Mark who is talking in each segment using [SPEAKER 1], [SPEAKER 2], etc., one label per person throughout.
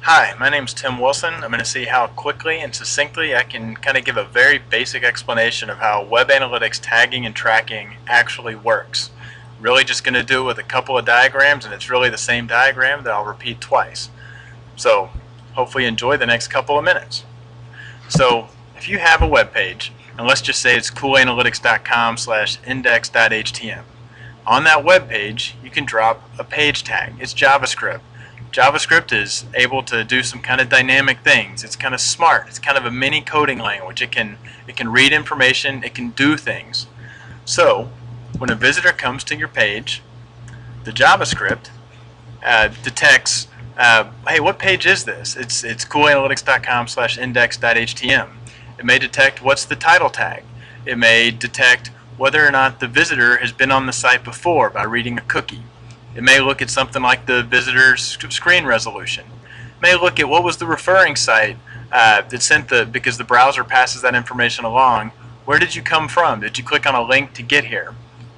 [SPEAKER 1] Hi, my name's Tim Wilson. I'm going to see how quickly and succinctly I can kind of give a very basic explanation of how web analytics tagging and tracking actually works. Really just going to do it with a couple of diagrams, and it's really the same diagram that I'll repeat twice. So hopefully you enjoy the next couple of minutes. So if you have a web page, and let's just say it's coolanalytics.com/index.htm. On that web page, you can drop a page tag. It's JavaScript. JavaScript is able to do some kind of dynamic things. It's kind of smart. It's kind of a mini coding language. It can read information. It can do things. So when a visitor comes to your page, the JavaScript detects, hey, what page is this? It's coolanalytics.com/index.htm. It may detect what's the title tag. It may detect whether or not the visitor has been on the site before by reading a cookie. It may look at something like the visitor's screen resolution. It may look at what was the referring site that sent because the browser passes that information along. Where did you come from? Did you click on a link to get here?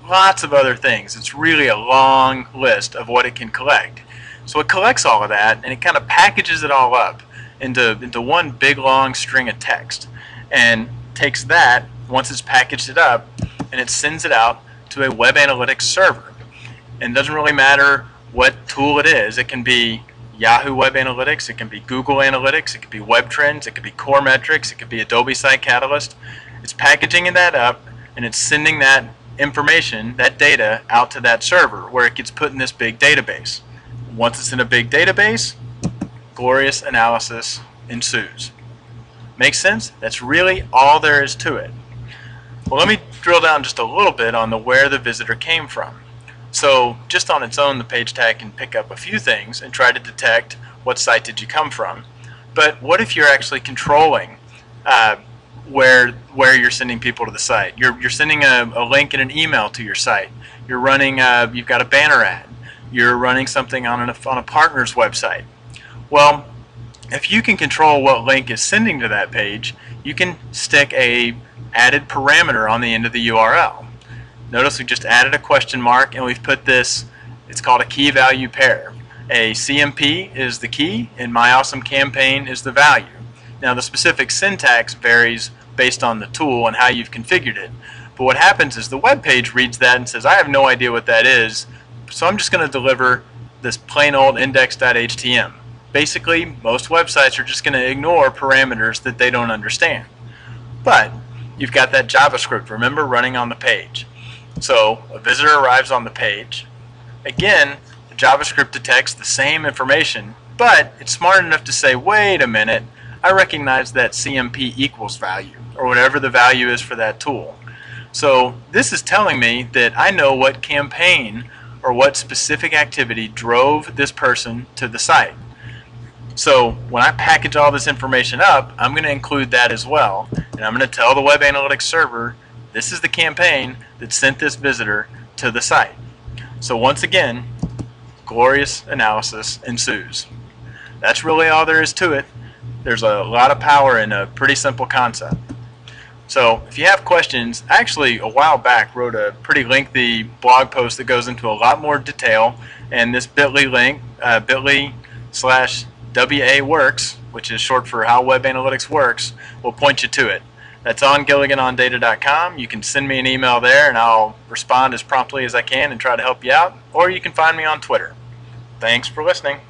[SPEAKER 1] Lots of other things. It's really a long list of what it can collect. So it collects all of that and it kind of packages it all up into one big long string of text, and takes that once it's packaged it up and it sends it out to a web analytics server. And it doesn't really matter what tool it is. It can be Yahoo Web Analytics, it can be Google Analytics, it could be Web Trends, it could be Core Metrics, it could be Adobe Site Catalyst. It's packaging that up and it's sending that information, that data, out to that server where it gets put in this big database. Once it's in a big database, glorious analysis ensues. Makes sense? That's really all there is to it. Well, let me drill down just a little bit on where the visitor came from. So just on its own, the page tag can pick up a few things and try to detect what site did you come from. But what if you're actually controlling where you're sending people to the site? You're sending a link in an email to your site. You're running you've got a banner ad. You're running something on a partner's website. Well, if you can control what link is sending to that page, you can stick a added parameter on the end of the URL. Notice we just added a question mark and we've put this, it's called a key value pair. A CMP is the key and My Awesome Campaign is the value. Now the specific syntax varies based on the tool and how you've configured it. But what happens is the web page reads that and says, I have no idea what that is, so I'm just going to deliver this plain old index.htm. Basically, most websites are just going to ignore parameters that they don't understand. But you've got that JavaScript, remember, running on the page. So a visitor arrives on the page. Again, the JavaScript detects the same information, but it's smart enough to say, wait a minute, I recognize that CMP equals value, or whatever the value is for that tool. So this is telling me that I know what campaign or what specific activity drove this person to the site. So when I package all this information up, I'm going to include that as well, and I'm going to tell the web analytics server, this is the campaign that sent this visitor to the site. So once again, glorious analysis ensues. That's really all there is to it. There's a lot of power in a pretty simple concept. So if you have questions, I actually a while back wrote a pretty lengthy blog post that goes into a lot more detail, and this bit.ly link, bit.ly/WA-works, which is short for How Web Analytics Works, will point you to it. That's on GilliganOnData.com. You can send me an email there and I'll respond as promptly as I can and try to help you out, or you can find me on Twitter. Thanks for listening.